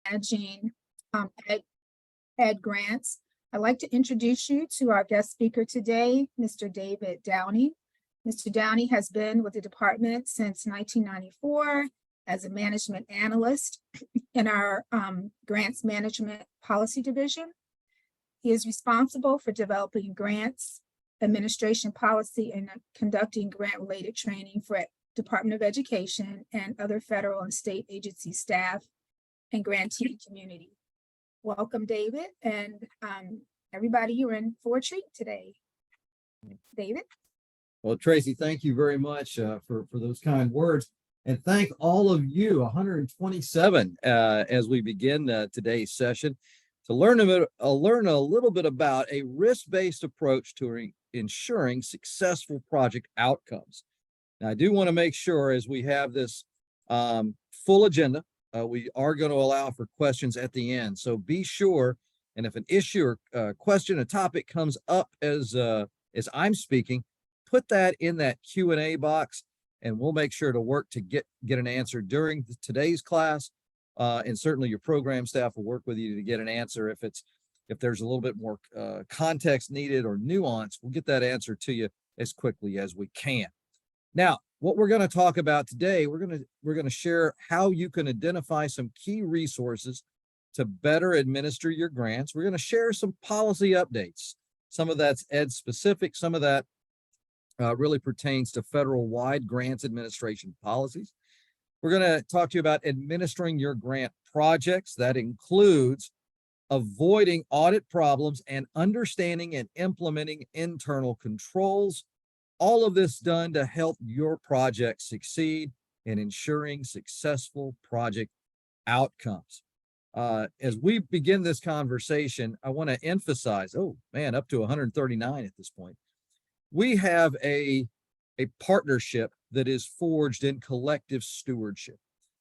managing ed grants. I'd like to introduce you to our guest speaker today, Mr. David Downey. Mr. Downey has been with the department since 1994 as a management analyst in our grants management policy division. He is responsible for developing grants, administration policy, and conducting grant-related training for Department of Education and other federal and state agency staff and grantee community. Welcome, David, and everybody, you're in for a treat today. David? Well, Tracy, thank you very much for those kind words. And thank all of you, 127, as we begin today's session, to learn a little bit about a risk-based approach to ensuring successful project outcomes. Now, I do want to make sure as we have this full agenda, we are going to allow for questions at the end. So be sure, and if an issue or question, a topic comes up as I'm speaking, put that in that Q&A box, and we'll make sure to work to get an answer during today's class. And certainly your program staff will work with you to get an answer. If there's a little bit more context needed or nuance, we'll get that answer to you as quickly as we can. Now, what we're going to talk about today, we're going to share how you can identify some key resources to better administer your grants. We're going to share some policy updates. Some of that's ed specific, some of that really pertains to federal-wide grants administration policies. We're going to talk to you about administering your grant projects. That includes avoiding audit problems and understanding and implementing internal controls. All of this done to help your project succeed in ensuring successful project outcomes. As we begin this conversation, I want to emphasize, oh man, up to 139 at this point. We have a partnership that is forged in collective stewardship.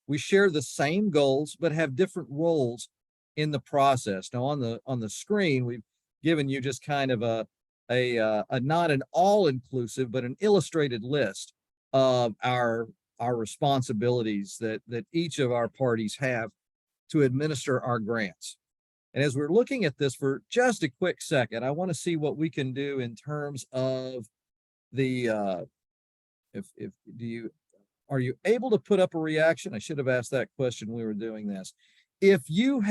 We share the same goals, but have different roles in the process. Now on the screen, we've given you just kind of a not an all-inclusive, but an illustrated list of our responsibilities that each of our parties have to administer our grants. And as we're looking at this for just a quick second, I want to see what we can do in terms of the are you able to put up a reaction? I should have asked that question when we were doing this. If you're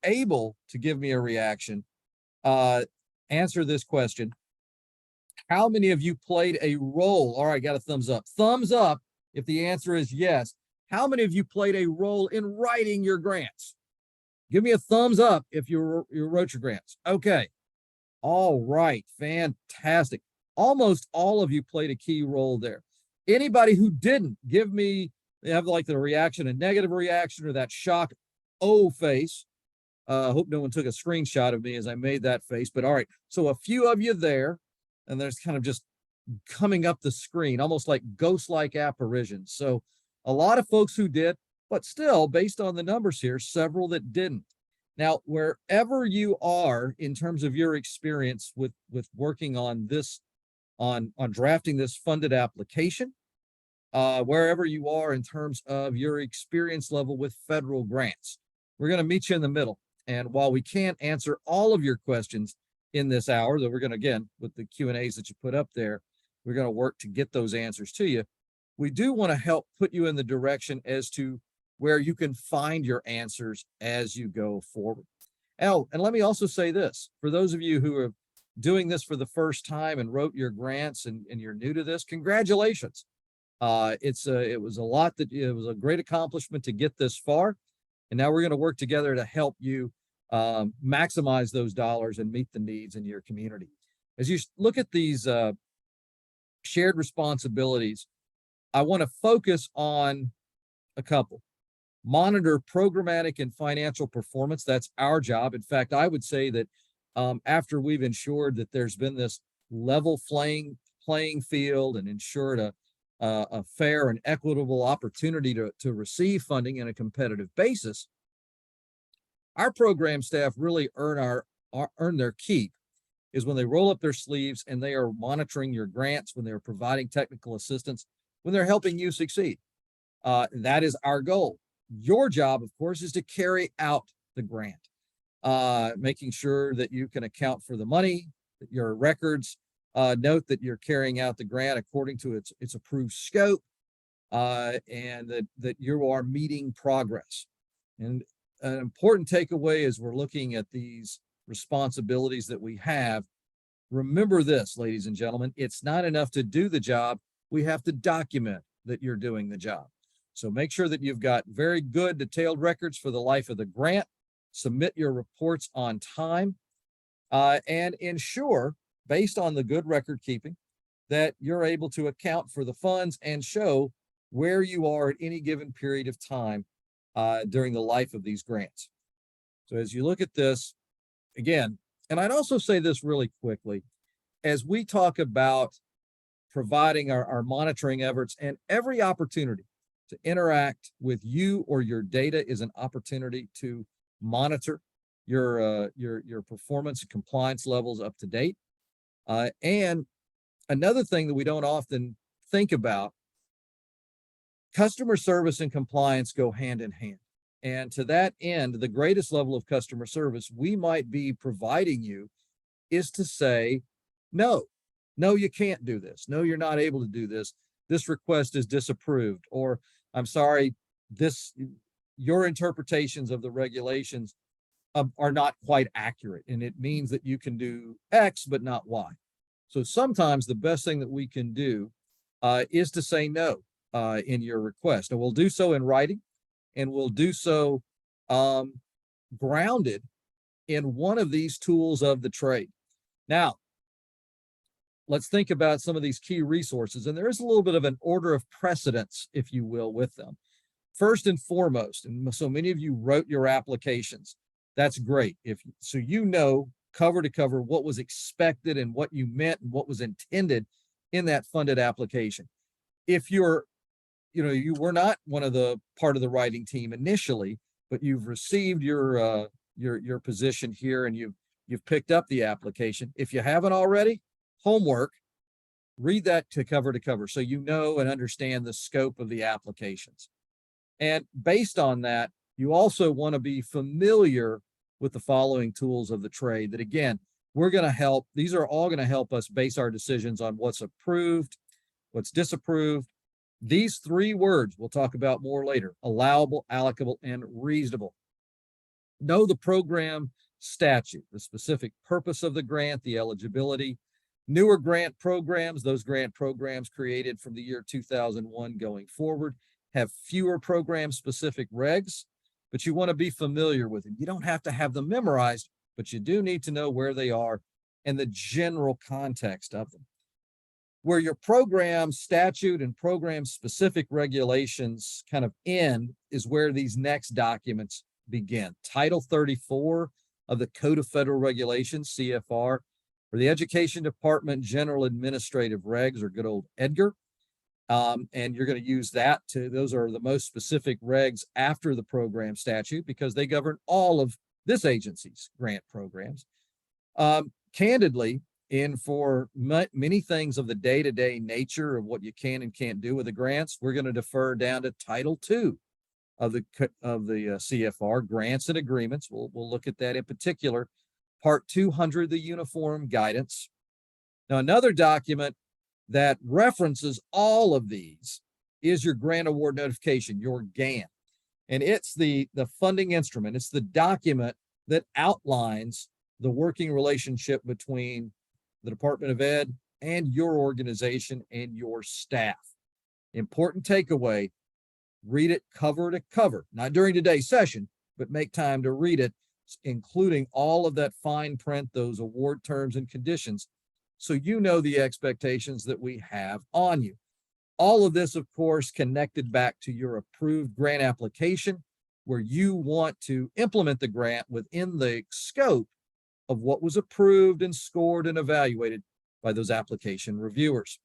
able to give me a reaction, answer this question. How many of you played a role? All right, got a thumbs up. Thumbs up if the answer is yes. How many of you played a role in writing your grants? Give me a thumbs up if you wrote your grants. Okay. All right. Fantastic. Almost all of you played a key role there. Anybody who didn't, give me, they have like the reaction, a negative reaction, or that shock face. Hope no one took a screenshot of me as I made that face, but all right. So a few of you there, and there's kind of just coming up the screen, almost like ghost-like apparitions. So a lot of folks who did, but still, based on the numbers here, several that didn't. Now, wherever you are in terms of your experience with working on this, on drafting this funded application, wherever you are in terms of your experience level with federal grants, we're going to meet you in the middle. And while we can't answer all of your questions in this hour, that we're going to, again, with the Q&As that you put up there, we're going to work to get those answers to you. We do want to help put you in the direction as to where you can find your answers as you go forward. Oh, and let me also say this, for those of you who are doing this for the first time and wrote your grants and you're new to this, congratulations. It was a great accomplishment to get this far. And now we're going to work together to help you maximize those dollars and meet the needs in your community. As you look at these shared responsibilities, I want to focus on a couple. Monitor programmatic and financial performance. That's our job. In fact, I would say that after we've ensured that there's been this level playing field and ensured a fair and equitable opportunity to receive funding in a competitive basis, our program staff really earn their keep is when they roll up their sleeves and they are monitoring your grants, when they're providing technical assistance, when they're helping you succeed. That is our goal. Your job, of course, is to carry out the grant, making sure that you can account for the money, that your records note that you're carrying out the grant according to its approved scope, and that you are meeting progress. And an important takeaway as we're looking at these responsibilities that we have, remember this, ladies and gentlemen, it's not enough to do the job. We have to document that you're doing the job. So make sure that you've got very good detailed records for the life of the grant, submit your reports on time, and ensure, based on the good record keeping, that you're able to account for the funds and show where you are at any given period of time during the life of these grants. So as you look at this, again, and I'd also say this really quickly, as we talk about providing our monitoring efforts, and every opportunity to interact with you or your data is an opportunity to monitor your performance and compliance levels up to date. And another thing that we don't often think about, customer service and compliance go hand in hand. And to that end, the greatest level of customer service we might be providing you is to say, no, you can't do this. No, you're not able to do this. This request is disapproved, or I'm sorry, your interpretations of the regulations are not quite accurate. And it means that you can do X, but not Y. So sometimes the best thing that we can do is to say no in your request. And we'll do so in writing, and we'll do so grounded in one of these tools of the trade. Now, let's think about some of these key resources, and there is a little bit of an order of precedence, if you will, with them. First and foremost, and so many of you wrote your applications, that's great. So you know cover to cover what was expected and what you meant and what was intended in that funded application. If you were not one of the part of the writing team initially, but you've received your position here and you've picked up the application. If you haven't already, homework, read that to cover so you know and understand the scope of the applications. And based on that, you also want to be familiar with the following tools of the trade that, again, these are all going to help us base our decisions on what's approved, what's disapproved. These three words we'll talk about more later: allowable, allocable, and reasonable. Know the program statute, the specific purpose of the grant, the eligibility. Newer grant programs, those grant programs created from the year 2001 going forward, have fewer program-specific regs, but you want to be familiar with them. You don't have to have them memorized, but you do need to know where they are and the general context of them. Where your program statute and program-specific regulations kind of end is where these next documents begin. Title 34 of the Code of Federal Regulations, CFR, or the Education Department General Administrative Regs, or good old EDGAR. And you're going to use that those are the most specific regs after the program statute because they govern all of this agency's grant programs. Candidly, and for many things of the day-to-day nature of what you can and can't do with the grants, we're going to defer down to Title II of the CFR, grants and agreements. We'll look at that in particular. Part 200, the uniform guidance. Now, another document that references all of these is your grant award notification, your GAN. And it's the funding instrument. It's the document that outlines the working relationship between the Department of Ed and your organization and your staff. Important takeaway, read it cover to cover, not during today's session, but make time to read it, including all of that fine print, those award terms and conditions, so you know the expectations that we have on you. All of this, of course, connected back to your approved grant application, where you want to implement the grant within the scope of what was approved and scored and evaluated by those application reviewers.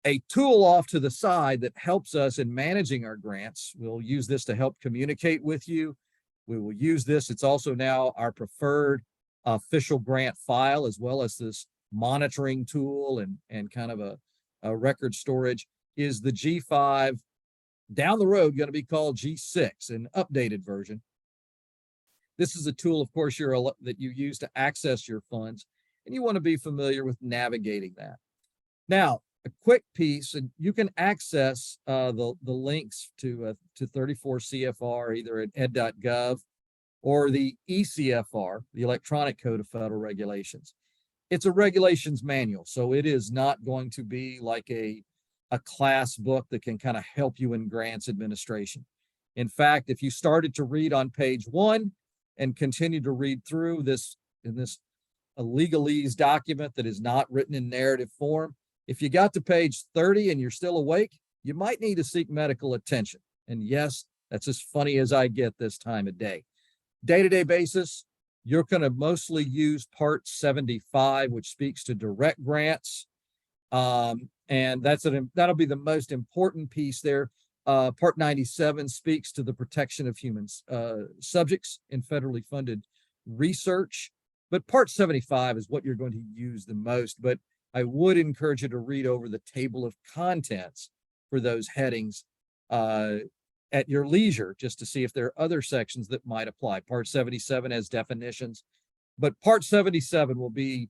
A tool off to the side that helps us in managing our grants, we'll use this to help communicate with you. We will use this. It's also now our preferred official grant file, as well as this monitoring tool and kind of a record storage, is the G5 down the road going to be called G6, an updated version. This is a tool, of course, that you use to access your funds, and you want to be familiar with navigating that. Now, a quick piece, and you can access the links to 34 CFR either at ed.gov or the ECFR, the Electronic Code of Federal Regulations. It's a regulations manual, so it is not going to be like a class book that can kind of help you in grants administration. In fact, if you started to read on page 1 and continue to read through this a legalese document that is not written in narrative form, if you got to page 30 and you're still awake, you might need to seek medical attention. And yes, that's as funny as I get this time of day. Day-to-day basis, you're going to mostly use Part 75, which speaks to direct grants. And that'll be the most important piece there. Part 97 speaks to the protection of human subjects in federally funded research. But Part 75 is what you're going to use the most. But I would encourage you to read over the table of contents for those headings at your leisure, just to see if there are other sections that might apply. Part 77 has definitions, but Part 77 will be,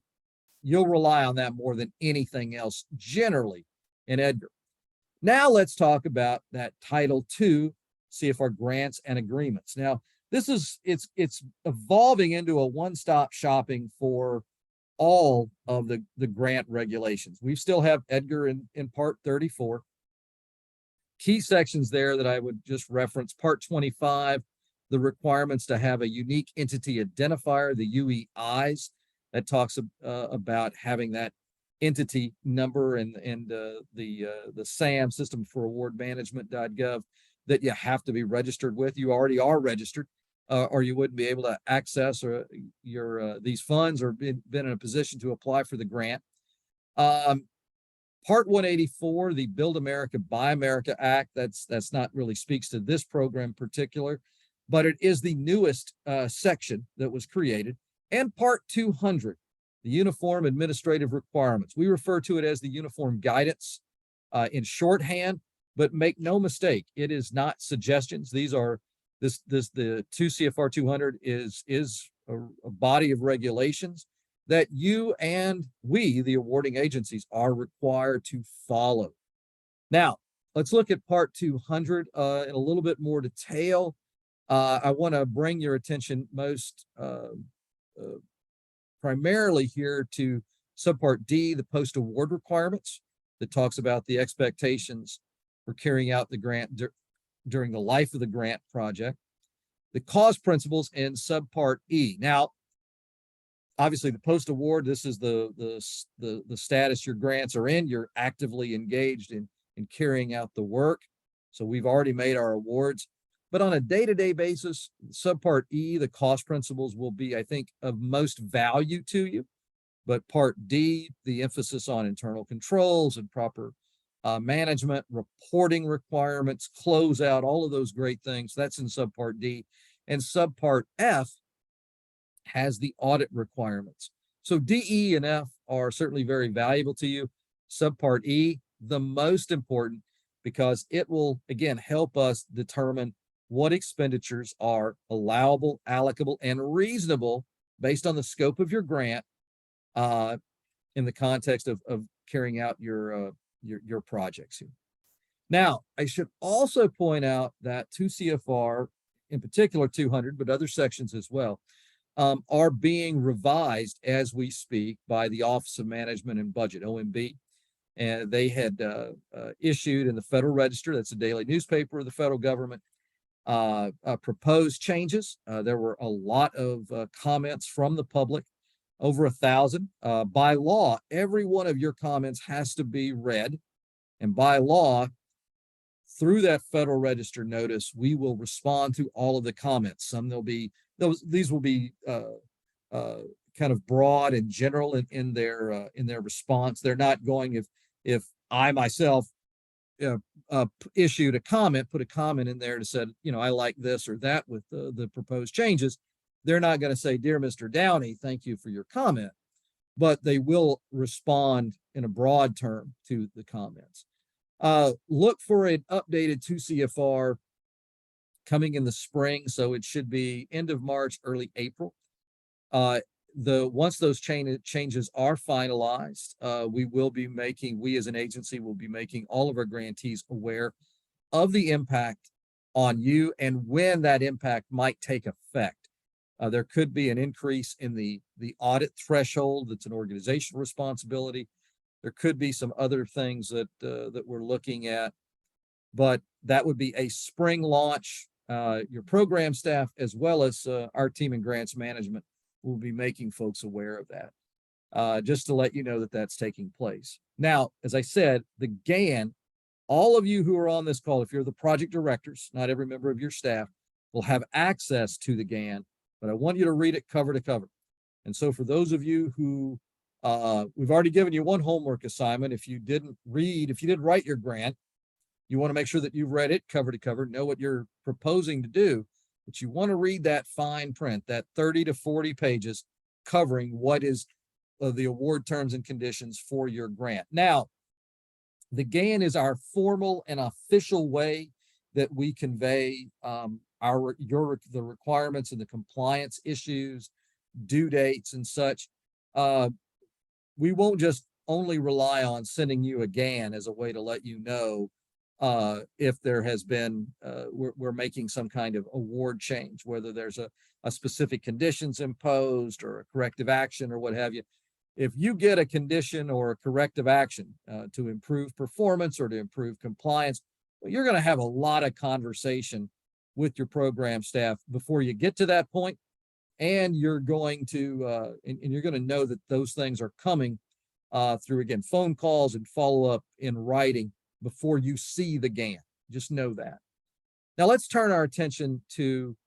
you'll rely on that more than anything else generally in Edgar. Now let's talk about that Title II CFR grants and agreements. Now, it's evolving into a one-stop shopping for all of the grant regulations. We still have Edgar in Part 34. Key sections there that I would just reference: Part 25, the requirements to have a unique entity identifier, the UEIs, that talks about having that entity number and the SAM, System for Award Management.gov, that you have to be registered with. You already are registered, or you wouldn't be able to access these funds or been in a position to apply for the grant. Part 184, the Build America, Buy America Act, that's not really speaks to this program in particular, but it is the newest section that was created. And Part 200, the Uniform Administrative Requirements. We refer to it as the Uniform Guidance in shorthand, but make no mistake, it is not suggestions. These are the 2 CFR 200 is a body of regulations that you and we, the awarding agencies, are required to follow. Now, let's look at Part 200 in a little bit more detail. I want to bring your attention most primarily here to Subpart D, the post-award requirements, that talks about the expectations for carrying out the grant during the life of the grant project. The cause principles in Subpart E. Now, obviously, the post-award, this is the status your grants are in. You're actively engaged in carrying out the work. So we've already made our awards. But on a day-to-day basis, Subpart E, the cost principles, will be, I think, of most value to you. But Part D, the emphasis on internal controls and proper management, reporting requirements, closeout, all of those great things, that's in Subpart D. And Subpart F has the audit requirements. So D, E, and F are certainly very valuable to you. Subpart E, the most important, because it will, again, help us determine what expenditures are allowable, allocable, and reasonable based on the scope of your grant in the context of carrying out your projects here. Now, I should also point out that 2 CFR, in particular 200, but other sections as well, are being revised as we speak by the Office of Management and Budget, OMB. And they had issued in the Federal Register, that's a daily newspaper of the federal government, proposed changes. There were a lot of comments from the public, over 1,000. By law, every one of your comments has to be read. And by law, through that Federal Register notice, we will respond to all of the comments. These will be kind of broad and general in their response. They're not going, if I myself issued a comment, put a comment in there to said, I like this or that with the proposed changes, they're not going to say, "Dear Mr. Downey, thank you for your comment," but they will respond in a broad term to the comments. Look for an updated 2 CFR coming in the spring. So it should be end of March, early April. Once those changes are finalized, we as an agency will be making all of our grantees aware of the impact on you and when that impact might take effect. There could be an increase in the audit threshold. That's an organizational responsibility. There could be some other things that we're looking at, but that would be a spring launch. Your program staff, as well as our team in grants management, will be making folks aware of that, just to let you know that that's taking place. Now, as I said, the GAN, all of you who are on this call, if you're the project directors, not every member of your staff, will have access to the GAN, but I want you to read it cover to cover. And so for those of you who, we've already given you one homework assignment. If you didn't write your grant, you want to make sure that you've read it cover to cover, know what you're proposing to do, but you want to read that fine print, that 30 to 40 pages covering what is the award terms and conditions for your grant. Now, the GAN is our formal and official way that we convey the requirements and the compliance issues, due dates and such. We won't just only rely on sending you a GAN as a way to let you know if there has been, we're making some kind of award change, whether there's a specific conditions imposed or a corrective action or what have you. If you get a condition or a corrective action to improve performance or to improve compliance, well, you're going to have a lot of conversation with your program staff before you get to that point. And you're going to, and you're going to know that those things are coming through, again, phone calls and follow up in writing before you see the GAN. Just know that. Now let's turn our attention to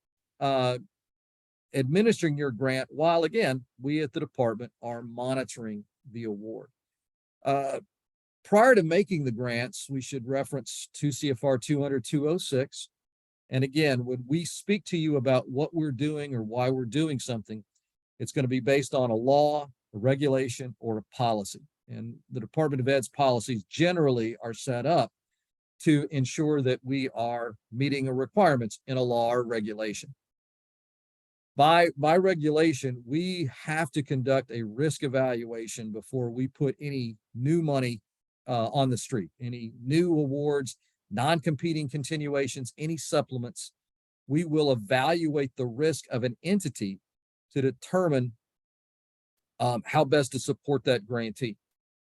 administering your grant while, again, we at the department are monitoring the award. Prior to making the grants, we should reference 2 CFR 200-206. And again, when we speak to you about what we're doing or why we're doing something, it's going to be based on a law, a regulation, or a policy. And the Department of Ed's policies generally are set up to ensure that we are meeting the requirements in a law or regulation. By regulation, we have to conduct a risk evaluation before we put any new money on the street, any new awards, non-competing continuations, any supplements. We will evaluate the risk of an entity to determine how best to support that grantee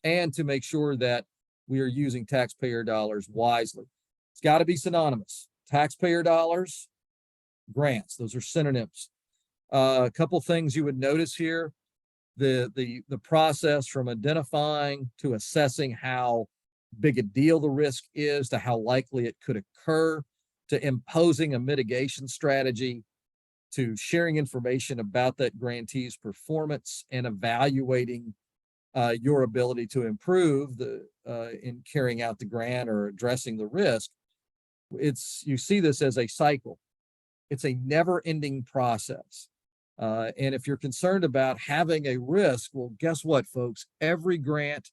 and to make sure that we are using taxpayer dollars wisely. It's got to be synonymous. Taxpayer dollars, grants, those are synonyms. A couple things you would notice here, the process from identifying to assessing how big a deal the risk is to how likely it could occur, to imposing a mitigation strategy, to sharing information about that grantee's performance and evaluating your ability to improve in carrying out the grant or addressing the risk. You see this as a cycle. It's a never-ending process. And if you're concerned about having a risk, well, guess what, folks? Every grant,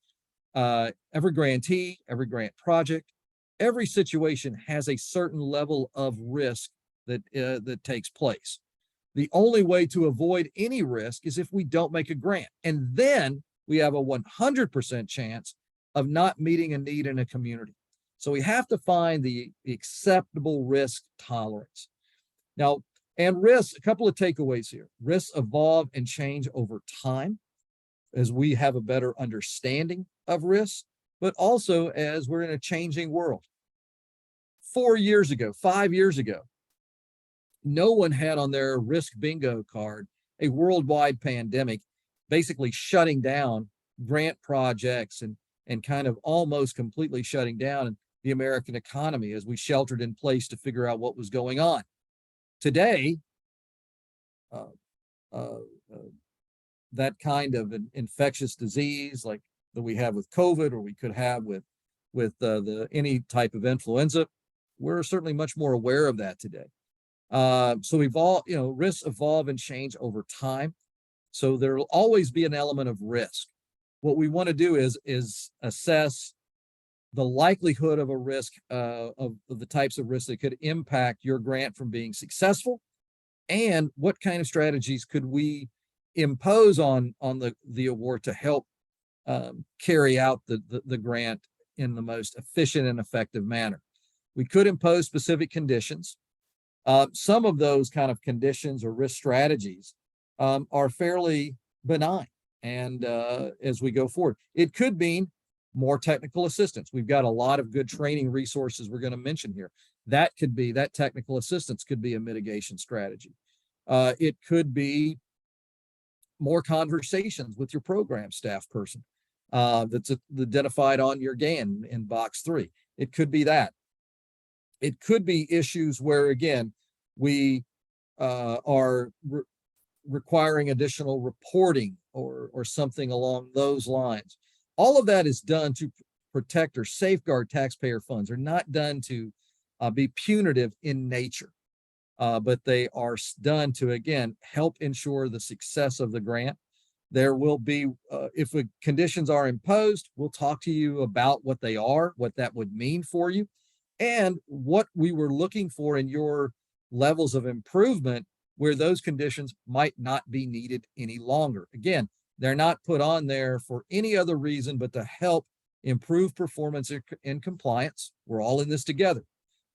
every grantee, every grant project, every situation has a certain level of risk that takes place. The only way to avoid any risk is if we don't make a grant. And then we have a 100% chance of not meeting a need in a community. So we have to find the acceptable risk tolerance. Now, and risks, a couple of takeaways here. Risks evolve and change over time as we have a better understanding of risks, but also as we're in a changing world. 4 years ago, 5 years ago, no one had on their risk bingo card a worldwide pandemic, basically shutting down grant projects and kind of almost completely shutting down the American economy as we sheltered in place to figure out what was going on. Today, that kind of an infectious disease like that we have with COVID, or we could have with any type of influenza, we're certainly much more aware of that today. So risks evolve and change over time. So there will always be an element of risk. What we want to do is assess the likelihood of a risk of the types of risks that could impact your grant from being successful, and what kind of strategies could we impose on the award to help carry out the grant in the most efficient and effective manner. We could impose specific conditions. Some of those kind of conditions or risk strategies are fairly benign. And as we go forward, it could mean more technical assistance. We've got a lot of good training resources we're going to mention here. That technical assistance could be a mitigation strategy. It could be more conversations with your program staff person that's identified on your GAN in box 3. It could be that. It could be issues where, again, we are requiring additional reporting or something along those lines. All of that is done to protect or safeguard taxpayer funds. They're not done to be punitive in nature, but they are done to, again, help ensure the success of the grant. There will be, if the conditions are imposed, we'll talk to you about what they are, what that would mean for you, and what we were looking for in your levels of improvement where those conditions might not be needed any longer. Again, they're not put on there for any other reason but to help improve performance in compliance. We're all in this together.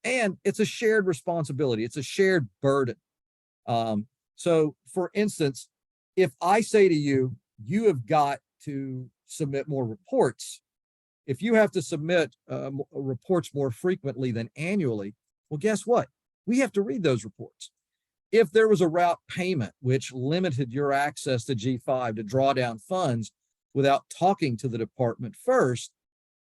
And it's a shared responsibility. It's a shared burden. So for instance, if I say to you, you have got to submit more reports, if you have to submit reports more frequently than annually, well, guess what? We have to read those reports. If there was a route payment which limited your access to G5 to draw down funds without talking to the department first,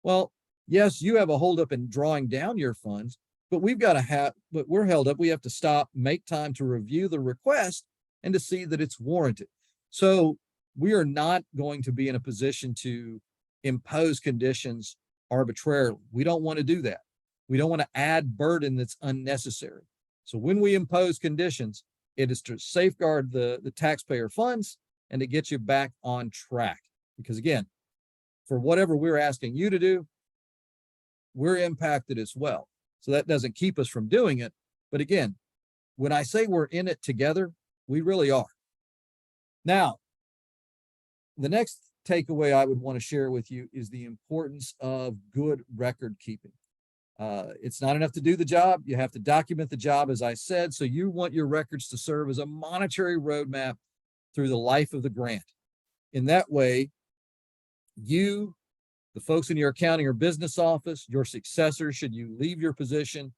well, yes, you have a holdup in drawing down your funds, but but we're held up. We have to stop, make time to review the request and to see that it's warranted. So we are not going to be in a position to impose conditions arbitrarily. We don't want to do that. We don't want to add burden that's unnecessary. So when we impose conditions, it is to safeguard the taxpayer funds and to get you back on track. Because again, for whatever we're asking you to do, we're impacted as well. So that doesn't keep us from doing it. But again, when I say we're in it together, we really are. Now, the next takeaway I would want to share with you is the importance of good record keeping. It's not enough to do the job. You have to document the job, as I said. So you want your records to serve as a monetary roadmap through the life of the grant. In that way, you, the folks in your accounting or business office, your successors, should you leave your position,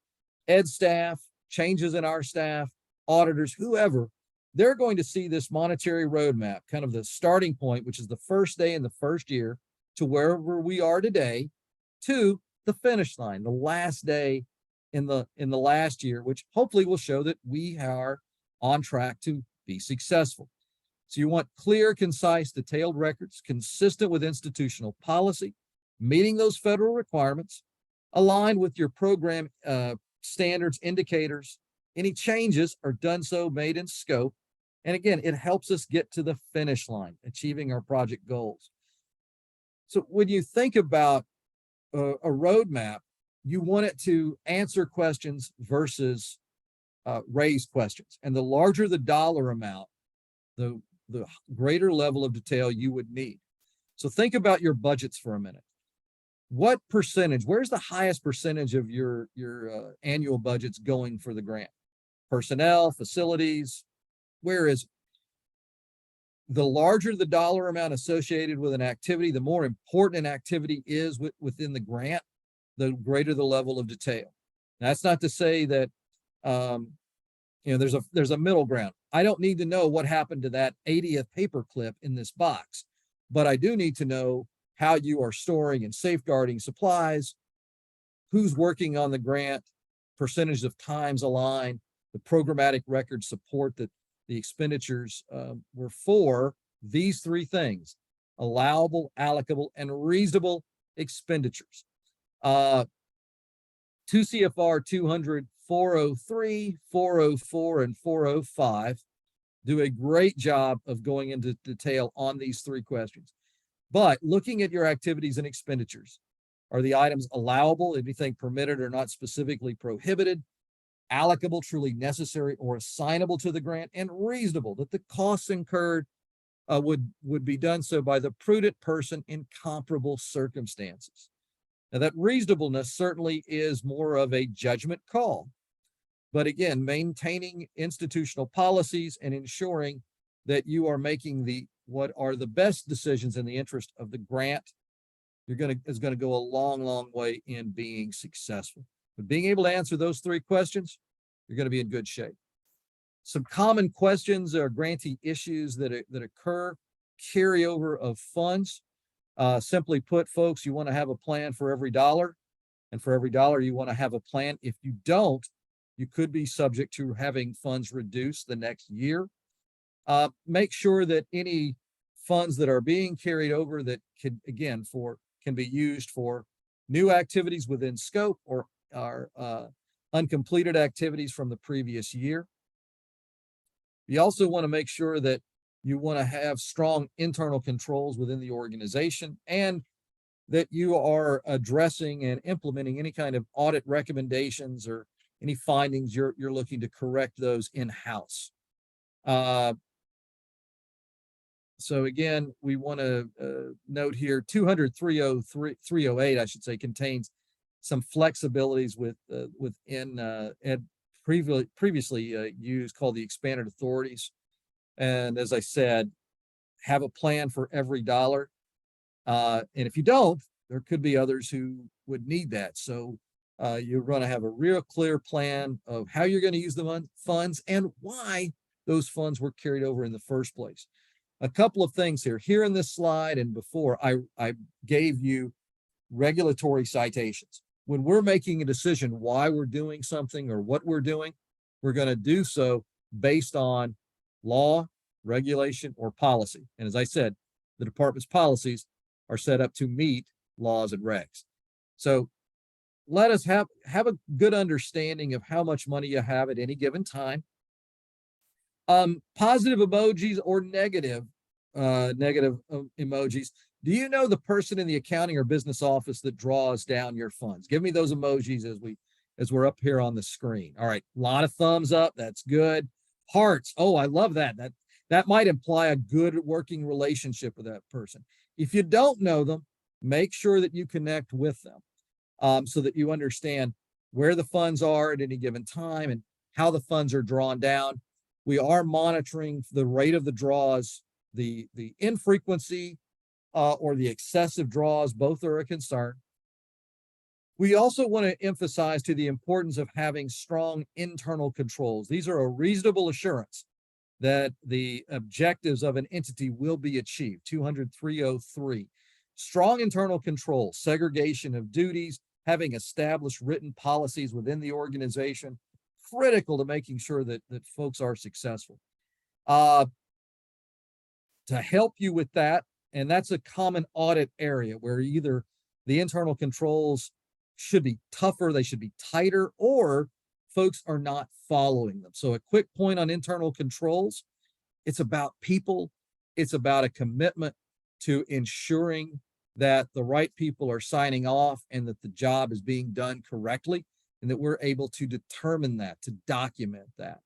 ed staff, changes in our staff, auditors, whoever, they're going to see this monetary roadmap, kind of the starting point, which is the first day in the first year to wherever we are today, to the finish line, the last day in the last year, which hopefully will show that we are on track to be successful. So you want clear, concise, detailed records consistent with institutional policy, meeting those federal requirements, aligned with your program standards, indicators. Any changes are done so made in scope. And again, it helps us get to the finish line, achieving our project goals. So when you think about a roadmap, you want it to answer questions versus raise questions. And the larger the dollar amount, the greater level of detail you would need. So think about your budgets for a minute. What percentage, where's the highest percentage of your annual budgets going for the grant? Personnel, facilities, where is it? The larger the dollar amount associated with an activity, the more important an activity is within the grant, the greater the level of detail. That's not to say that there's a middle ground. I don't need to know what happened to that 80th paper clip in this box, but I do need to know how you are storing and safeguarding supplies, who's working on the grant, percentage of times aligned, the programmatic record support that the expenditures were for these three things: allowable, allocable, and reasonable expenditures. 2 CFR 200, 403, 404, and 405 do a great job of going into detail on these three questions. But looking at your activities and expenditures, Are the items allowable, anything permitted or not specifically prohibited, allocable, truly necessary or assignable to the grant, and reasonable, that the costs incurred would be done so by the prudent person in comparable circumstances. Now, that reasonableness certainly is more of a judgment call. But again, maintaining institutional policies and ensuring that you are making what are the best decisions in the interest of the grant, is going to go a long, long way in being successful. But being able to answer those three questions, you're going to be in good shape. Some common questions or grantee issues that occur: carryover of funds. Simply put, folks, you want to have a plan for every dollar, and for every dollar you want to have a plan. If you don't, you could be subject to having funds reduced the next year. Make sure that any funds that are being carried over that can be used for new activities within scope or are uncompleted activities from the previous year. You also want to make sure that you want to have strong internal controls within the organization, and that you are addressing and implementing any kind of audit recommendations or any findings you're looking to correct those in-house. So again, we want to note here 200-308, I should say, contains some flexibilities within previously used, called the expanded authorities. And as I said, have a plan for every dollar. And if you don't, there could be others who would need that. So you're going to have a real clear plan of how you're going to use the funds and why those funds were carried over in the first place. A couple of things here. Here in this slide and before, I gave you regulatory citations. When we're making a decision why we're doing something or what we're doing, we're going to do so based on law, regulation, or policy. And as I said, the department's policies are set up to meet laws and regs. So let us have a good understanding of how much money you have at any given time. Positive emojis or negative emojis. Do you know the person in the accounting or business office that draws down your funds? Give me those emojis as we're up here on the screen. All right, a lot of thumbs up. That's good. Hearts. Oh, I love that. That might imply a good working relationship with that person. If you don't know them, make sure that you connect with them so that you understand where the funds are at any given time and how the funds are drawn down. We are monitoring the rate of the draws, the infrequency or the excessive draws. Both are a concern. We also want to emphasize to the importance of having strong internal controls. These are a reasonable assurance that the objectives of an entity will be achieved. 200-303. Strong internal control, segregation of duties, having established written policies within the organization, critical to making sure that folks are successful. To help you with that, and that's a common audit area where either the internal controls should be tougher, they should be tighter, or folks are not following them. So a quick point on internal controls: it's about people. It's about a commitment to ensuring that the right people are signing off and that the job is being done correctly, and that we're able to determine that, to document that.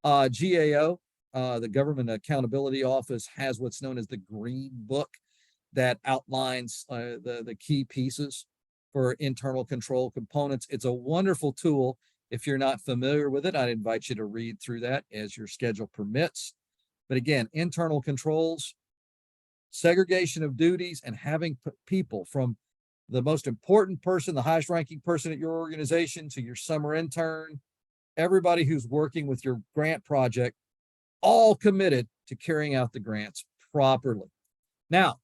GAO, the Government Accountability Office, has what's known as the Green Book that outlines the key pieces for internal control components. It's a wonderful tool. If you're not familiar with it, I'd invite you to read through that as your schedule permits. But again, internal controls, segregation of duties, and having people from the most important person, the highest ranking person at your organization, to your summer intern, everybody who's working with your grant project, all committed to carrying out the grants properly. Now,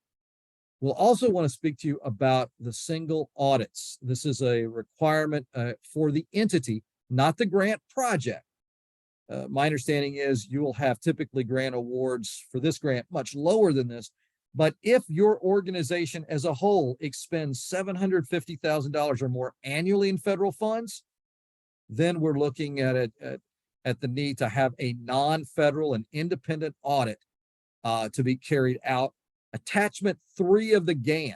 we'll also want to speak to you about the single audits. This is a requirement for the entity, not the grant project. My understanding is you will have typically grant awards for this grant much lower than this. But if your organization as a whole expends $750,000 or more annually in federal funds, then we're looking at the need to have a non-federal and independent audit to be carried out. Attachment 3 of the GAN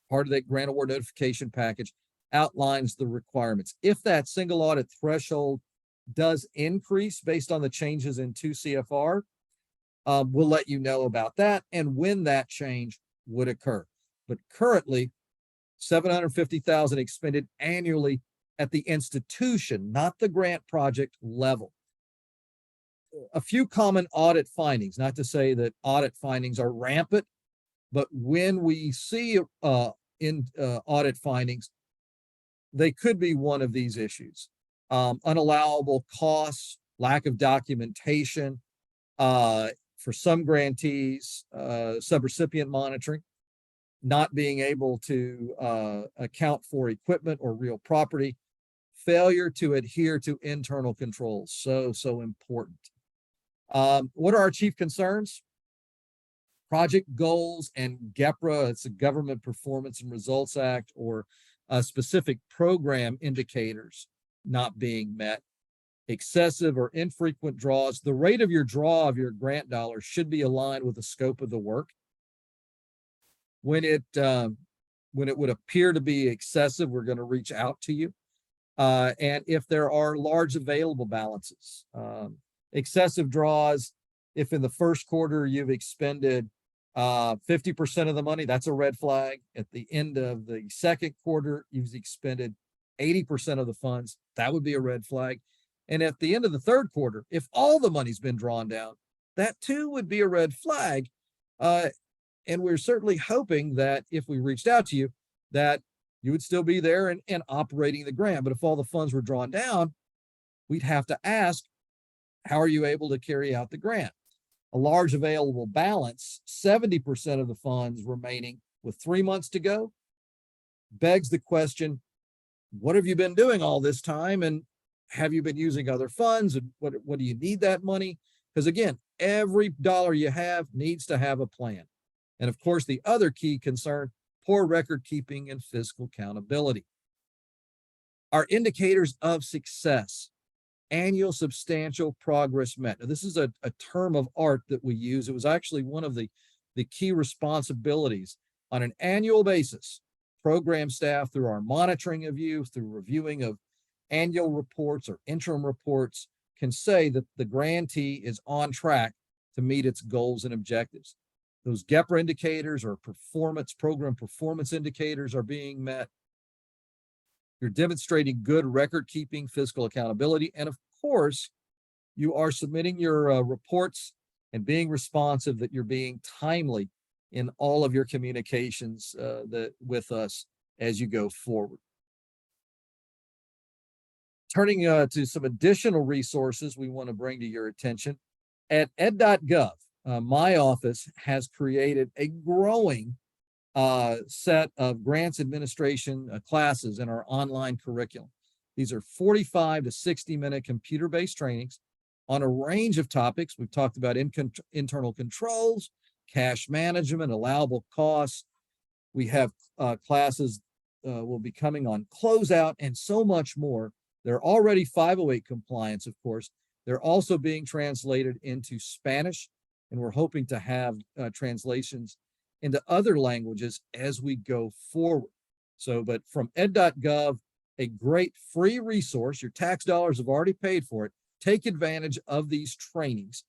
part of that grant award notification package outlines the requirements. If that single audit threshold does increase based on the changes in 2 CFR, we'll let you know about that and when that change would occur. But currently, $750,000 expended annually at the institution, not the grant project level. A few common audit findings, not to say that audit findings are rampant, but when we see audit findings, they could be one of these issues. Unallowable costs, lack of documentation, for some grantees, subrecipient monitoring, not being able to account for equipment or real property, failure to adhere to internal controls, so important. What are our chief concerns? Project goals and GEPRA, it's a Government Performance and Results Act, or specific program indicators not being met. Excessive or infrequent draws. The rate of your draw of your grant dollars should be aligned with the scope of the work. When it would appear to be excessive, we're going to reach out to you. And if there are large available balances, excessive draws, if in the first quarter you've expended 50% of the money, that's a red flag. At the end of the second quarter, you've expended 80% of the funds, that would be a red flag. And at the end of the third quarter, if all the money's been drawn down, that too would be a red flag. And we're certainly hoping that if we reached out to you, that you would still be there and operating the grant. But if all the funds were drawn down, we'd have to ask, how are you able to carry out the grant? A large available balance, 70% of the funds remaining with 3 months to go, begs the question, what have you been doing all this time? And have you been using other funds? And what do you need that money? Because again, every dollar you have needs to have a plan. And of course, the other key concern, poor record keeping and fiscal accountability. Our indicators of success, annual substantial progress met. Now, this is a term of art that we use. It was actually one of the key responsibilities on an annual basis. Program staff, through our monitoring of you, through reviewing of annual reports or interim reports, can say that the grantee is on track to meet its goals and objectives. Those GEPRA indicators or program performance indicators are being met. You're demonstrating good record keeping, fiscal accountability, and of course, you are submitting your reports and being responsive, that you're being timely in all of your communications with us as you go forward. Turning to some additional resources we want to bring to your attention. At ed.gov, my office has created a growing set of grants administration classes in our online curriculum. These are 45 to 60-minute computer-based trainings on a range of topics. We've talked about internal controls, cash management, allowable costs. We have classes will be coming on closeout and so much more. They're already 508 compliance, of course. They're also being translated into Spanish, and we're hoping to have translations into other languages as we go forward. So, but from ed.gov, a great free resource. Your tax dollars have already paid for it. Take advantage of these trainings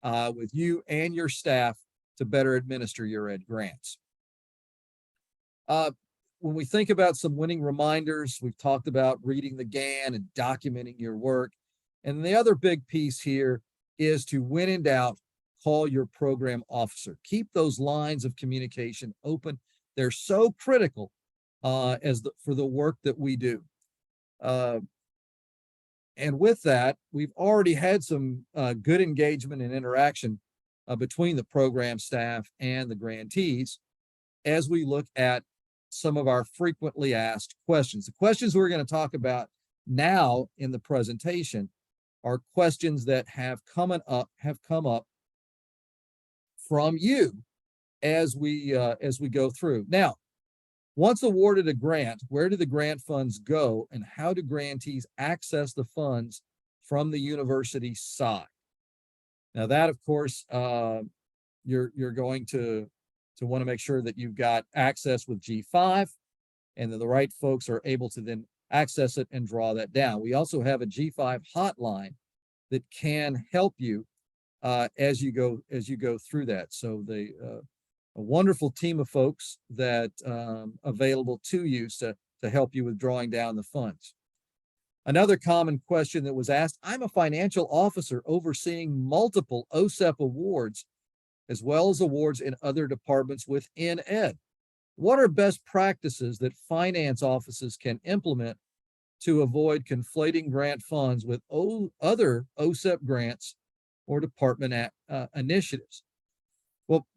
with you and your staff to better administer your ed grants. When we think about some winning reminders, we've talked about reading the GAN and documenting your work. And the other big piece here is to, when in doubt, call your program officer. Keep those lines of communication open. They're so critical for the work that we do. And with that, we've already had some good engagement and interaction between the program staff and the grantees as we look at some of our frequently asked questions. The questions we're going to talk about now in the presentation are questions that have come up from you as we go through. Now, once awarded a grant, where do the grant funds go, and how do grantees access the funds from the university side? Now that, of course, you're going to to want to make sure that you've got access with G5 and that the right folks are able to then access it and draw that down. We also have a G5 hotline that can help you as you go through that. So a wonderful team of folks that available to you to help you with drawing down the funds. Another common question that was asked, I'm a financial officer overseeing multiple OSEP awards, as well as awards in other departments within Ed. What are best practices that finance offices can implement to avoid conflating grant funds with other OSEP grants or department initiatives? Well,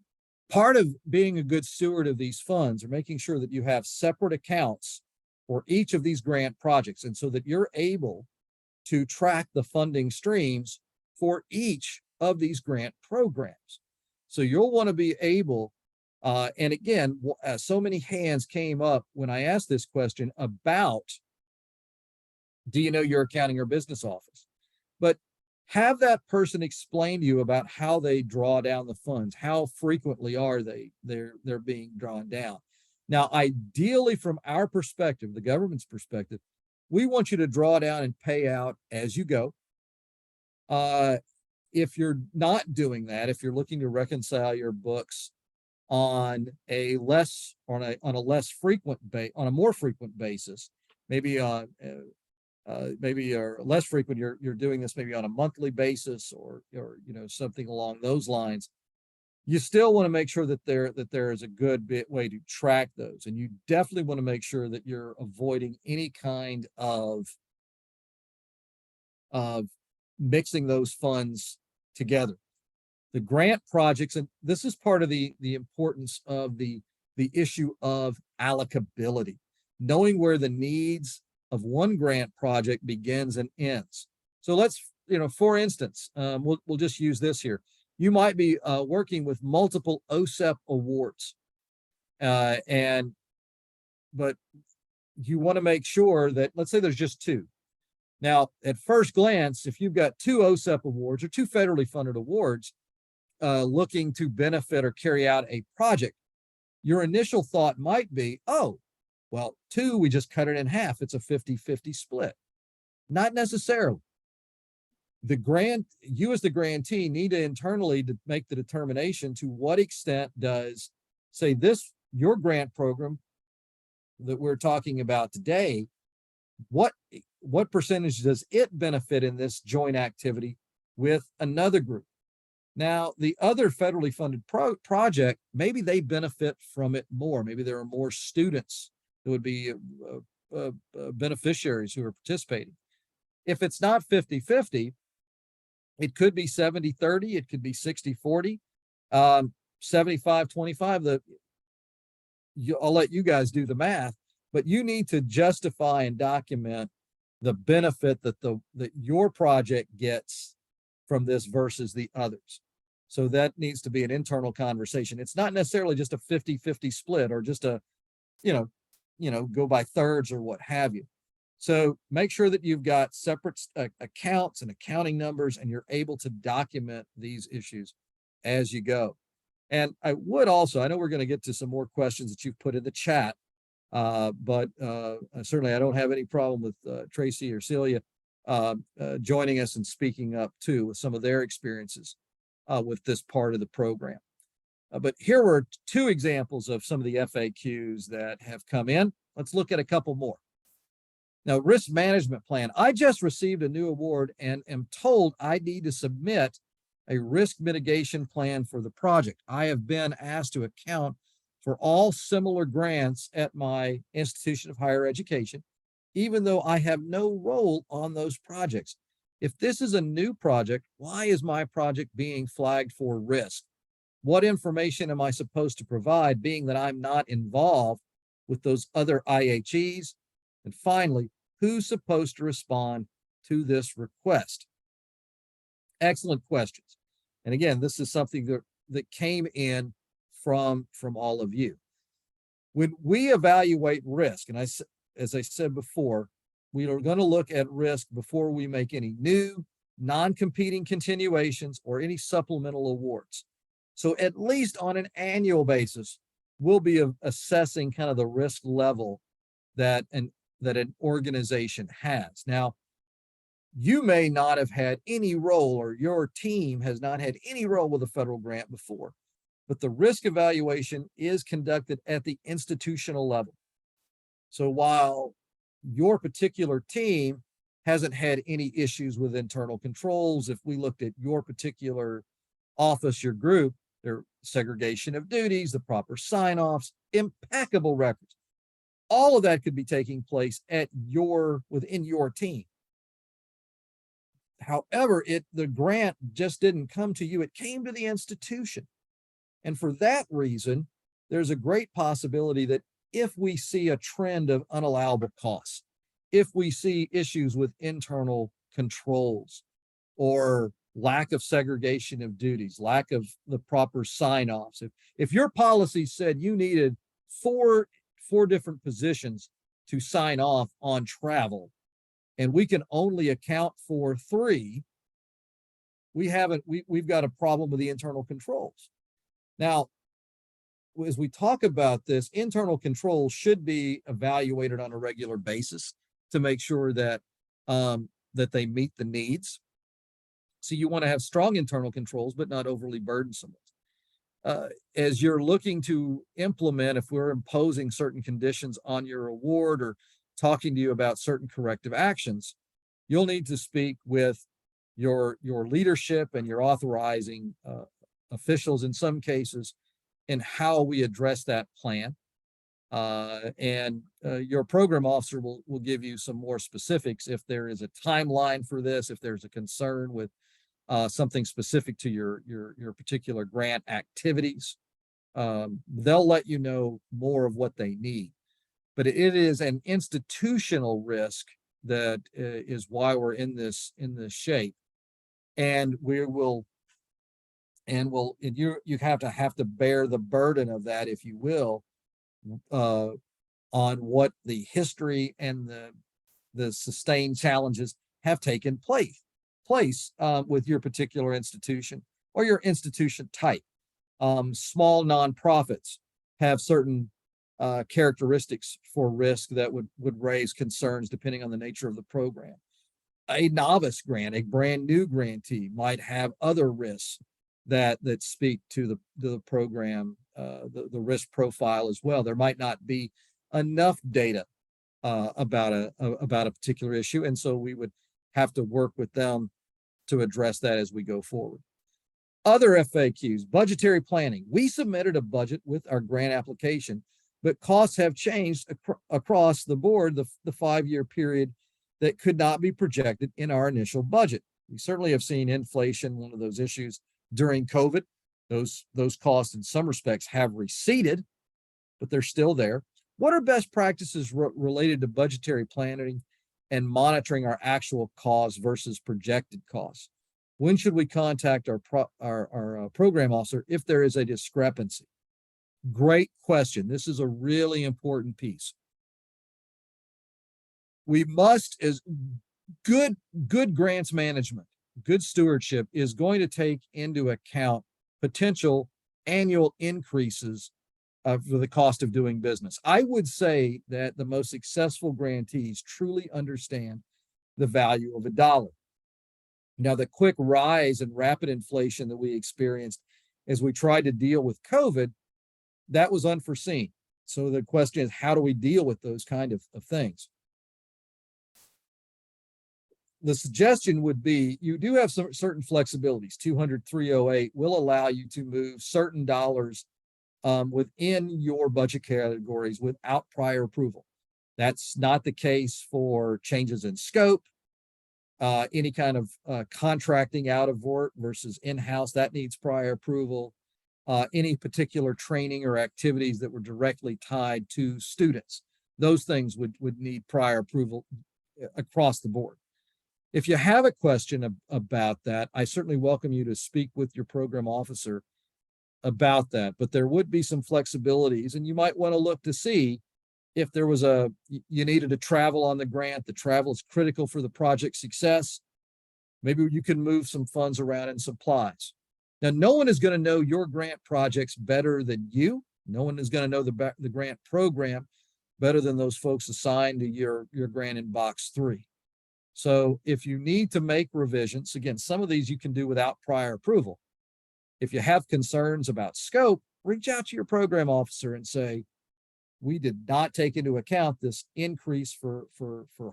part of being a good steward of these funds are making sure that you have separate accounts for each of these grant projects, and so that you're able to track the funding streams for each of these grant programs. So you'll want to be able, and again, so many hands came up when I asked this question about, do you know your accounting or business office? But have that person explain to you about how they draw down the funds. How frequently are they're being drawn down? Now, ideally, from our perspective, the government's perspective, we want you to draw down and pay out as you go. If you're not doing that, if you're looking to reconcile your books on a more frequent basis, maybe or less frequent, you're doing this maybe on a monthly basis or something along those lines. You still want to make sure that there is a good way to track those, and you definitely want to make sure that you're avoiding any kind of mixing those funds together. The grant projects, and this is part of the importance of the issue of allocability, knowing where the needs of one grant project begins and ends. So let's, for instance, we'll just use this here. You might be working with multiple OSEP awards, but you want to make sure that, let's say there's just two. Now, at first glance, if you've got two OSEP awards or two federally funded awards looking to benefit or carry out a project, your initial thought might be, oh, well, two, we just cut it in half. It's a 50-50 split. Not necessarily. You as the grantee need to internally to make the determination to what extent does, say, your grant program that we're talking about today, what percentage does it benefit in this joint activity with another group? Now, the other federally funded project, maybe they benefit from it more. Maybe there are more students that would be beneficiaries who are participating. If it's not 50-50, it could be 70-30, it could be 60-40, 75-25. I'll let you guys do the math, but you need to justify and document the benefit that your project gets from this versus the others. So that needs to be an internal conversation. It's not necessarily just a 50-50 split or just a, go by thirds or what have you. So make sure that you've got separate accounts and accounting numbers, and you're able to document these issues as you go. And I would also, I know we're going to get to some more questions that you've put in the chat, but certainly I don't have any problem with Tracy or Celia joining us and speaking up too with some of their experiences with this part of the program. But here were two examples of some of the FAQs that have come in. Let's look at a couple more. Now, risk management plan. I just received a new award and am told I need to submit a risk mitigation plan for the project. I have been asked to account for all similar grants at my institution of higher education, even though I have no role on those projects. If this is a new project, why is my project being flagged for risk? What information am I supposed to provide, being that I'm not involved with those other IHEs? And finally, who's supposed to respond to this request? Excellent questions. And again, this is something that came in from all of you. When we evaluate risk, and as I said before, we are going to look at risk before we make any new non-competing continuations or any supplemental awards. So at least on an annual basis, we'll be assessing kind of the risk level that an organization has. Now, you may not have had any role, or your team has not had any role with a federal grant before, but the risk evaluation is conducted at the institutional level. So while your particular team hasn't had any issues with internal controls, if we looked at your particular office, your group, their segregation of duties, the proper sign-offs, impeccable records, all of that could be taking place within your team. However, the grant just didn't come to you, it came to the institution. And for that reason, there's a great possibility that if we see a trend of unallowable costs, if we see issues with internal controls or lack of segregation of duties, lack of the proper sign-offs, if your policy said you needed four different positions to sign off on travel, and we can only account for 3, we've got a problem with the internal controls. Now, as we talk about this, internal controls should be evaluated on a regular basis to make sure that that they meet the needs. So you want to have strong internal controls, but not overly burdensome. As you're looking to implement, if we're imposing certain conditions on your award or talking to you about certain corrective actions, you'll need to speak with your leadership and your authorizing officials in some cases in how we address that plan. Your program officer will give you some more specifics if there is a timeline for this, if there's a concern with something specific to your particular grant activities. They'll let you know more of what they need. But it is an institutional risk that is why we're in this shape. And you have to bear the burden of that, if you will, on what the history and the sustained challenges have taken place with your particular institution or your institution type. Small nonprofits have certain characteristics for risk that would raise concerns depending on the nature of the program. A novice grant, a brand new grantee might have other risks that speak to the program, the risk profile as well. There might not be enough data about a particular issue, and so we would have to work with them to address that as we go forward. Other FAQs, budgetary planning. We submitted a budget with our grant application, but costs have changed across the board, the 5-year period that could not be projected in our initial budget. We certainly have seen inflation, one of those issues during COVID. Those costs in some respects have receded, but they're still there. What are best practices related to budgetary planning and monitoring our actual costs versus projected costs? When should we contact our program officer if there is a discrepancy? Great question. This is a really important piece. We must, as good grants management, good stewardship is going to take into account potential annual increases for the cost of doing business. I would say that the most successful grantees truly understand the value of a dollar. Now, the quick rise and rapid inflation that we experienced as we tried to deal with COVID, that was unforeseen. So the question is, how do we deal with those kind of things? The suggestion would be you do have some certain flexibilities. 200-308 will allow you to move certain dollars within your budget categories without prior approval. That's not the case for changes in scope, any kind of contracting out of work versus in-house, that needs prior approval. Any particular training or activities that were directly tied to students, those things would need prior approval across the board. If you have a question about that, I certainly welcome you to speak with your program officer about that, but there would be some flexibilities, and you might want to look to see if there was you needed to travel on the grant, the travel is critical for the project success. Maybe you can move some funds around in supplies. Now, no one is going to know your grant projects better than you. No one is going to know the grant program better than those folks assigned to your grant in box 3. So if you need to make revisions, again, some of these you can do without prior approval. If you have concerns about scope, reach out to your program officer and say, we did not take into account this increase for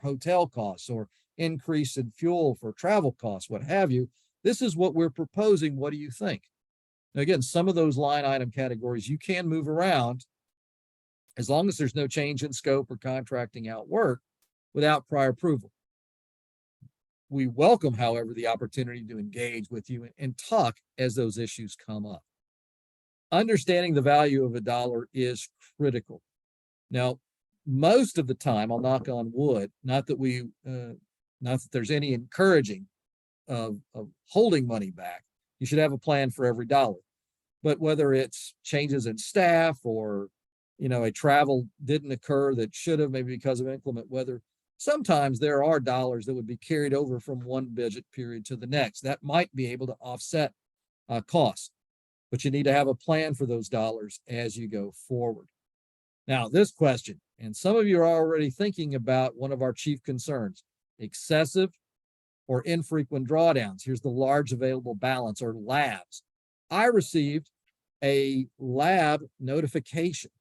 hotel costs or increase in fuel for travel costs, what have you. This is what we're proposing. What do you think? Now, again, some of those line item categories you can move around as long as there's no change in scope or contracting out work without prior approval. We welcome, however, the opportunity to engage with you and talk as those issues come up. Understanding the value of a dollar is critical. Now, most of the time, I'll knock on wood, not that there's any encouraging of holding money back. You should have a plan for every dollar. But whether it's changes in staff or, a travel didn't occur that should have, maybe because of inclement weather, sometimes there are dollars that would be carried over from one budget period to the next. That might be able to offset costs, but you need to have a plan for those dollars as you go forward. Now, this question, and some of you are already thinking about one of our chief concerns, excessive or infrequent drawdowns. Here's the large available balance, or labs. I received a lab notification.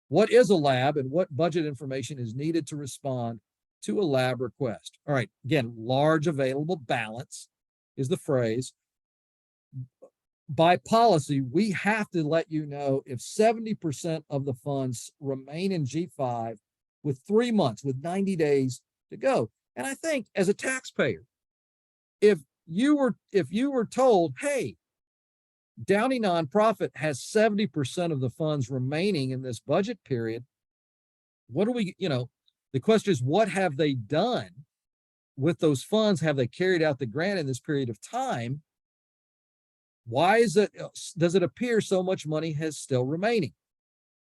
What is a lab and what budget information is needed to respond to a lab request? All right, again, large available balance is the phrase. By policy, we have to let you know if 70% of the funds remain in G5 with 3 months, with 90 days to go. And I think as a taxpayer, if you were told, hey, Downey Nonprofit has 70% of the funds remaining in this budget period, what do we, the question is, what have they done with those funds? Have they carried out the grant in this period of time? Why does it appear so much money has still remaining?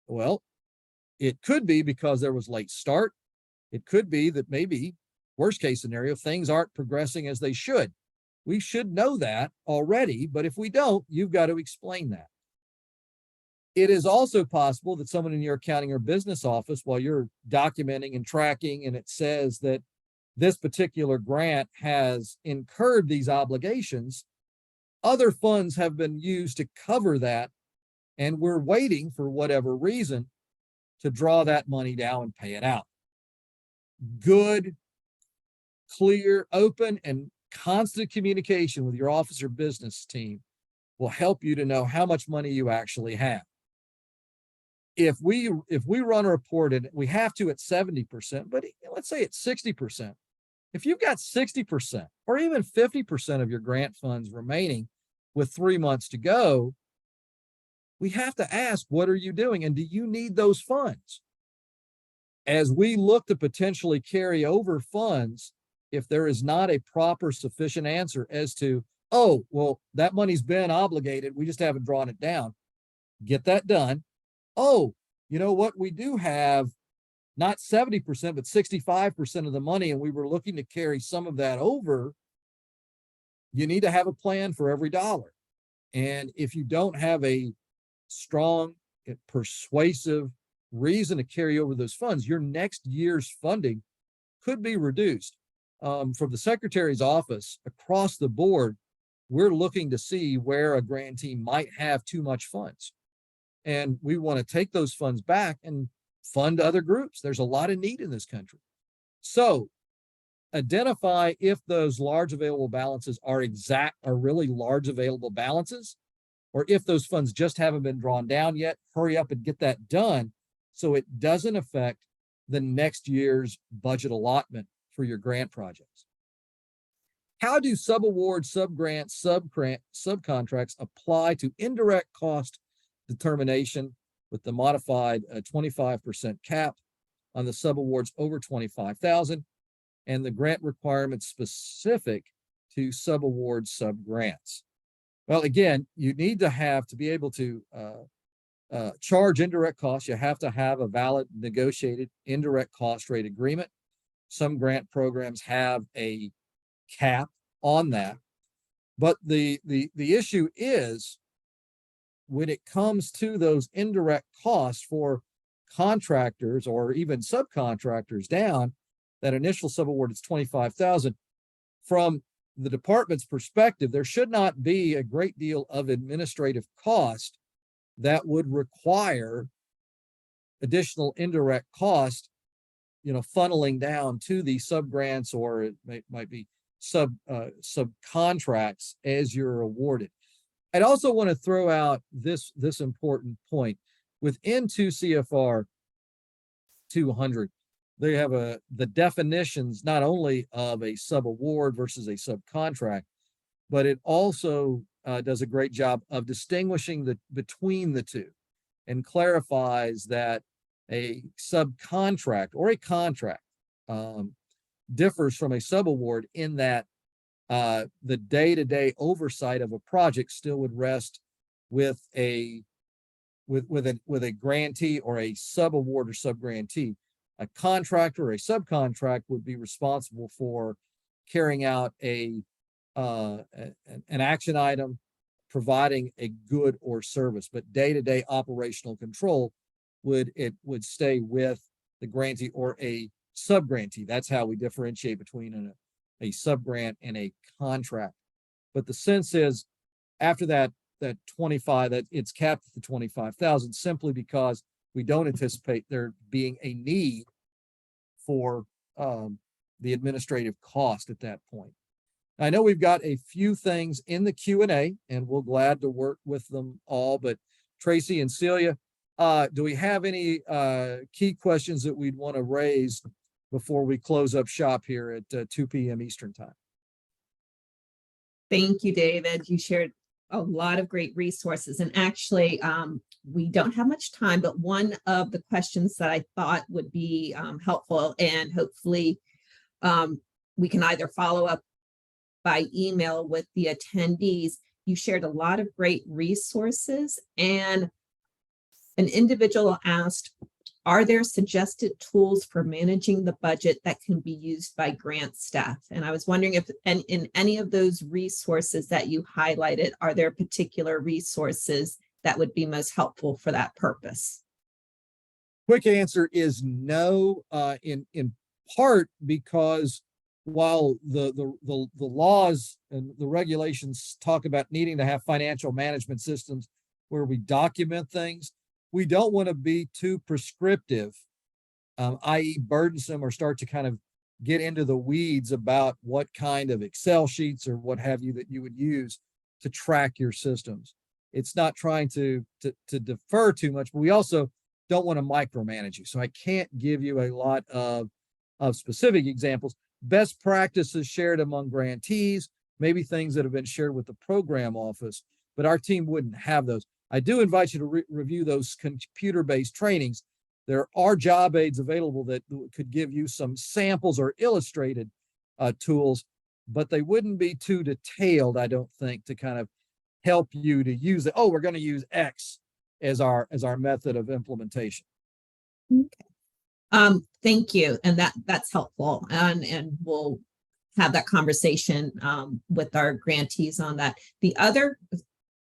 Well, it could be because there was late start. It could be that maybe, worst case scenario, things aren't progressing as they should. We should know that already, but if we don't, you've got to explain that. It is also possible that someone in your accounting or business office, while you're documenting and tracking, and it says that this particular grant has incurred these obligations, other funds have been used to cover that, and we're waiting for whatever reason to draw that money down and pay it out. Good, clear, open, and constant communication with your office or business team will help you to know how much money you actually have. If we run a report, and we have to at 70%, but let's say it's 60%. If you've got 60% or even 50% of your grant funds remaining with 3 months to go, we have to ask, what are you doing? And do you need those funds? As we look to potentially carry over funds, if there is not a proper sufficient answer as to, oh, well, that money's been obligated, we just haven't drawn it down, get that done. Oh, you know what? We do have not 70%, but 65% of the money, and we were looking to carry some of that over. You need to have a plan for every dollar. And if you don't have a strong, persuasive reason to carry over those funds, your next year's funding could be reduced. From the Secretary's office, across the board, we're looking to see where a grantee might have too much funds. And we want to take those funds back and fund other groups. There's a lot of need in this country. So identify if those large available balances are really large available balances, or if those funds just haven't been drawn down yet. Hurry up and get that done so it doesn't affect the next year's budget allotment for your grant projects. How do subawards, subgrants, subcontracts apply to indirect cost determination with the modified 25% cap on the subawards over $25,000 and the grant requirements specific to subawards, subgrants? Well, again, you need to be able to charge indirect costs. You have to have a valid negotiated indirect cost rate agreement. Some grant programs have a cap on that. But the issue is when it comes to those indirect costs for contractors or even subcontractors down, that initial subaward is 25,000. From the department's perspective, there should not be a great deal of administrative cost that would require additional indirect cost, funneling down to the subgrants, or it might be subcontracts as you're awarded. I'd also want to throw out this important point. Within 2 CFR 200, they have the definitions not only of a subaward versus a subcontract, but it also does a great job of distinguishing between the two, and clarifies that a subcontract or a contract differs from a subaward in that the day-to-day oversight of a project still would rest with a grantee or a subaward or subgrantee. A contractor or a subcontract would be responsible for carrying out an action item, providing a good or service, but day-to-day operational control would stay with the grantee or a subgrantee. That's how we differentiate between a subgrant and a contract. But the sense is, after that 25, that it's capped at the 25,000, simply because we don't anticipate there being a need for the administrative cost at that point. I know we've got a few things in the Q&A, and we're glad to work with them all, but Tracy and Celia, do we have any key questions that we'd want to raise before we close up shop here at 2 p.m. Eastern time? Thank you, David. You shared a lot of great resources. And actually, we don't have much time, but one of the questions that I thought would be helpful, and hopefully we can either follow up by email with the attendees. You shared a lot of great resources, and an individual asked, are there suggested tools for managing the budget that can be used by grant staff? And I was wondering if in any of those resources that you highlighted, are there particular resources that would be most helpful for that purpose? Quick answer is no, in part because while the laws and the regulations talk about needing to have financial management systems where we document things, we don't want to be too prescriptive, i.e. burdensome, or start to kind of get into the weeds about what kind of Excel sheets or what have you that you would use to track your systems. It's not trying to defer too much, but we also don't want to micromanage you. So I can't give you a lot of specific examples. Best practices shared among grantees, maybe things that have been shared with the program office, but our team wouldn't have those. I do invite you to review those computer-based trainings. There are job aids available that could give you some samples or illustrated tools, but they wouldn't be too detailed, I don't think, to kind of help you to use it. Oh, we're going to use X as our method of implementation. Okay. Thank you. And that's helpful. And we'll have that conversation with our grantees on that. The other,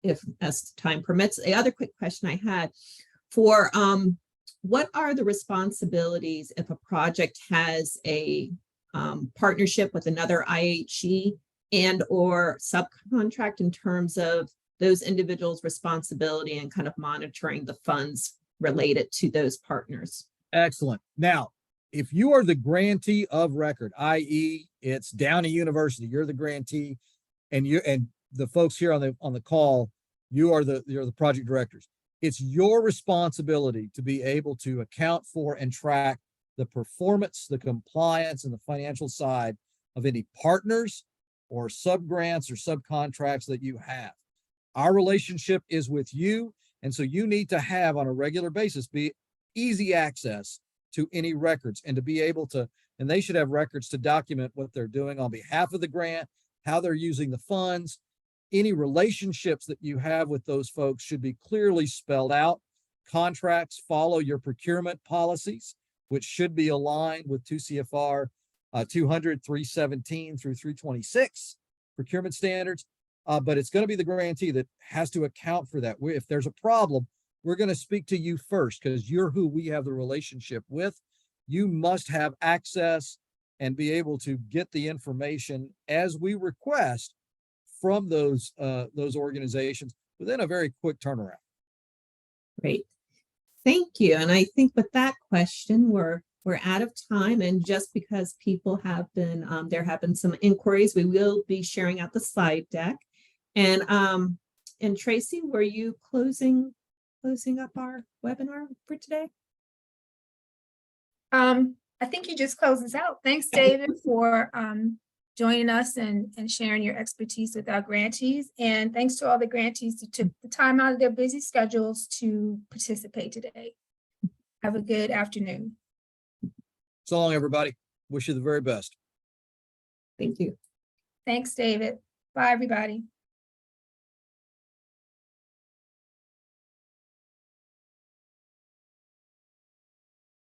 if as time permits, the other quick question I had for what are the responsibilities if a project has a partnership with another IHE and or subcontract, in terms of those individuals' responsibility and kind of monitoring the funds related to those partners? Excellent. Now, if you are the grantee of record, i.e. it's Downey University, you're the grantee, and the folks here on the call, you're the project directors. It's your responsibility to be able to account for and track the performance, the compliance, and the financial side of any partners or subgrants or subcontracts that you have. Our relationship is with you, and so you need to have on a regular basis be easy access to any records, and to be able to, and they should have records to document what they're doing on behalf of the grant, how they're using the funds. Any relationships that you have with those folks should be clearly spelled out. Contracts follow your procurement policies, which should be aligned with 2 CFR 200, 317 through 326 procurement standards. but it's going to be the grantee that has to account for that. If there's a problem, we're going to speak to you first because you're who we have the relationship with. You must have access and be able to get the information as we request from those organizations within a very quick turnaround. Great. Thank you. And I think with that question, we're out of time. And just because people have been, there have been some inquiries, we will be sharing out the slide deck. And Tracy, were you closing up our webinar for today? I think you just closed us out. Thanks, David, for joining us and sharing your expertise with our grantees. And thanks to all the grantees who took the time out of their busy schedules to participate today. Have a good afternoon. So long, everybody. Wish you the very best. Thank you. Thanks, David. Bye, everybody.